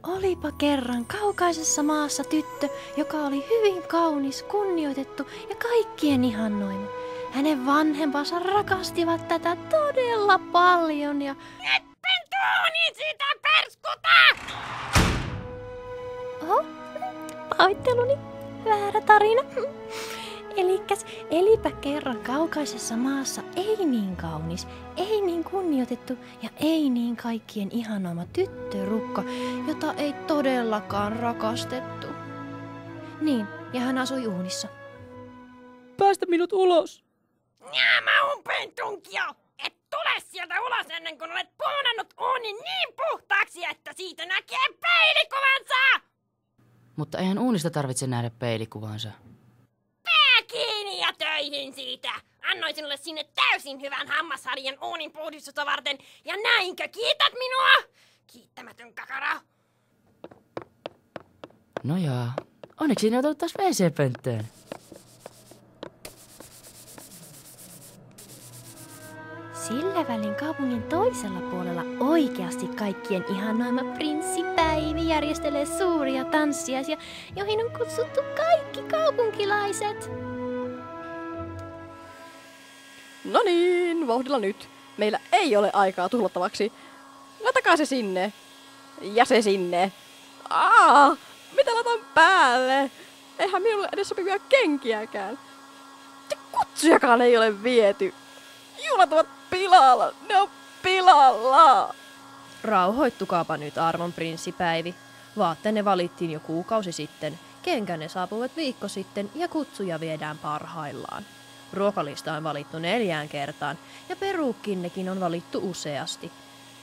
Olipa kerran kaukaisessa maassa tyttö, joka oli hyvin kaunis, kunnioitettu ja kaikkien ihannoima. Hänen vanhempansa rakastivat tätä todella paljon ja... Etten tuuni sitä perskuta! Oho, pahoitteluni, väärä tarina. Elipä kerran kaukaisessa maassa ei niin kaunis, ei niin kunnioitettu ja ei niin kaikkien ihanoima tyttörukka, jota ei todellakaan rakastettu. Niin, ja hän asui uunissa. Päästä minut ulos! Mä umpeen tunkio! Et tule sieltä ulos ennen kuin olet puunannut uunin niin puhtaaksi, että siitä näkee peilikuvansa! Mutta eihän uunista tarvitse nähdä peilikuvansa. Pää kiinni ja töihin siitä! Annoin sinulle sinne täysin hyvän hammasharjan uunin puhdistusta varten, ja näinkö kiität minua? Kiittämätön kakara! No jaa, onneksi ne otat taas WC-pönttöön. Sillä välin kaupungin toisella puolella oikeasti kaikkien ihannoima prinssi Päivi järjestelee suuria tanssiaisia, joihin on kutsuttu kaikki kaupunkilaiset. No niin, vauhdilla nyt. Meillä ei ole aikaa tuhlattavaksi. Latakaa se sinne. Ja se sinne. Mitä laitan päälle? Eihän minulle edes sopivia kenkiäkään. Ja kutsujakaan ei ole viety. Juhlat ovat pilalla. Ne on pilalla. Rauhoittukaapa nyt, arvon prinssi Päivi. Vaatteenne valittiin jo kuukausi sitten, kenkänne saapuivat viikko sitten ja kutsuja viedään parhaillaan. Ruokalista on valittu 4 kertaan ja peruukkinnekin on valittu useasti.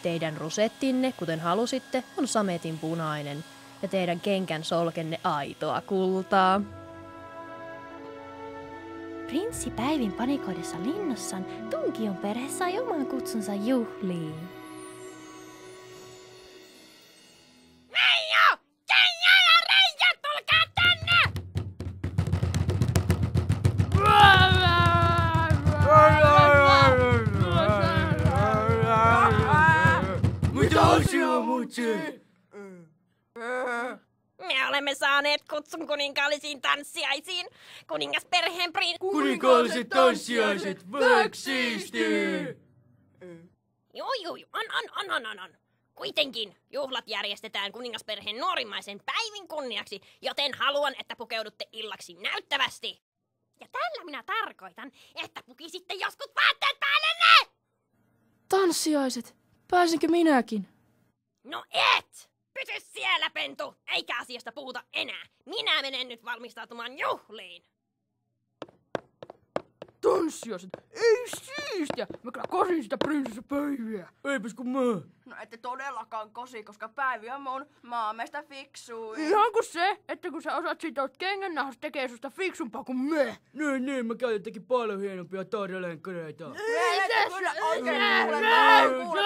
Teidän rusettinne, kuten halusitte, on sametin punainen ja teidän kenkän solkenne aitoa kultaa. Prinssi Päivin panikoidessa linnassaan Tunkion perhe sai oman kutsunsa juhliin. Veijo! Keijo ja Reijo, tulkaa tänne! Mitä asiaa, mutsi? Me olemme saaneet kutsun kuninkaallisiin tanssiaisiin. Kuningasperheen Kuninkaalliset tanssiaiset, vähäks siistiä! Juu, on. Kuitenkin juhlat järjestetään kuningasperheen nuorimmaisen Päivin kunniaksi, joten haluan, että pukeudutte illaksi näyttävästi. Ja tällä minä tarkoitan, että pukisitte joskus vaatteet päällenne! Tanssiaiset, pääsinkö minäkin? No et! Pysy siellä, pentu, eikä asiasta puhuta enää. Minä menen nyt valmistautumaan juhliin. Tanssiaiset, ei siistiä! Mä kyllä kosin sitä prinsessa Päiviä. Eipäs kun mä. No ette todellakaan kosi, koska Päivi on mun maameista fiksuin. Ihan kuin se, että kun sä osaat siitä kengännahas tekee susta fiksumpaa kuin me. Niin, mä käyn jotenkin paljon hienompia tarjalenkkareita. Ei kyllä oikein kuule.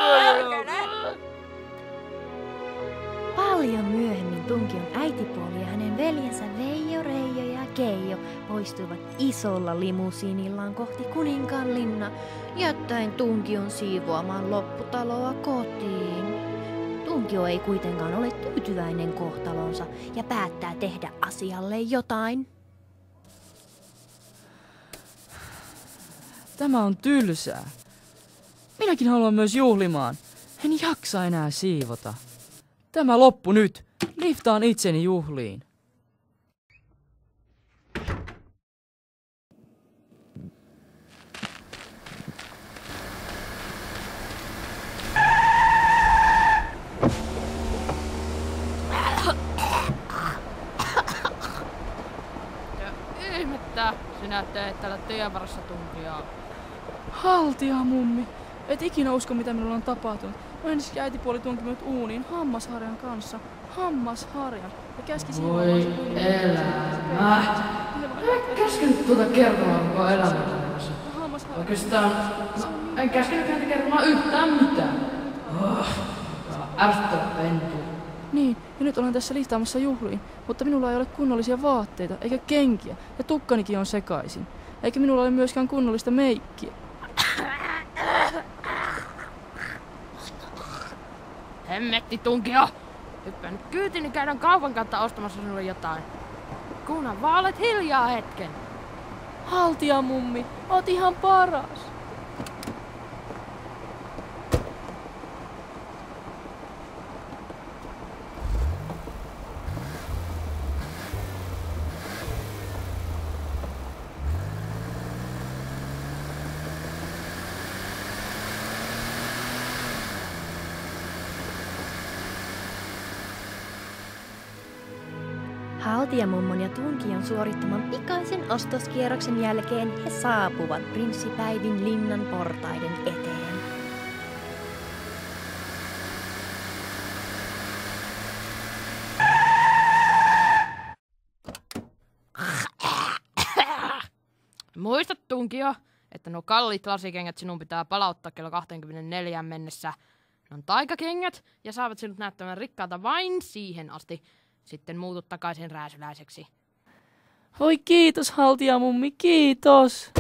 Paljon myöhemmin Tunkion äitipuoli ja hänen veljensä Veijo, Reijo ja Keijo poistuivat isolla limusiinillaan kohti kuninkaan linnaa, jättäen Tunkion siivoamaan lopputaloa kotiin. Tunkio ei kuitenkaan ole tyytyväinen kohtalonsa ja päättää tehdä asialle jotain. Tämä on tylsää. Minäkin haluan myös juhlimaan. En jaksa enää siivota. Tämä loppu nyt. Liftaan itseni juhliin. Ihmettä, sinä teet täällä tienvarassa Tunkia. Haltia, mummi. Et ikinä usko, mitä minulla on tapahtunut. Ensin äitipuoli tunki minut uuniin hammasharjan kanssa. Hammasharjan. Ja käski Voi elämä. En käskenyt tuota kertomaan koko elämän. Oikeastaan en käskenyt häntä kertomaan yhtään mitään. Ärsyttävä pentu. Niin, ja nyt olen tässä liftaamassa juhliin, mutta minulla ei ole kunnollisia vaatteita, eikä kenkiä, ja tukkanikin on sekaisin. Eikä minulla ole myöskään kunnollista meikkiä. Hemmetti Tunkio! Hyppää nyt kyytiin, niin käydään kaupan kautta ostamassa sinulle jotain. Kunhan vaan olet hiljaa hetken. Haltijamummi, oot ihan paras. Haltijamummon ja Tunkion suorittaman pikaisen ostoskierroksen jälkeen he saapuvat Prinssi Päivin linnan portaiden eteen. Muista, Tunkio, että nuo kalliit lasikengät sinun pitää palauttaa kello 24 mennessä. Ne on taikakengät ja saavat sinut näyttämään rikkaalta vain siihen asti. Sitten muutut takaisin rääsyläiseksi. Voi kiitos, haltijamummi, kiitos.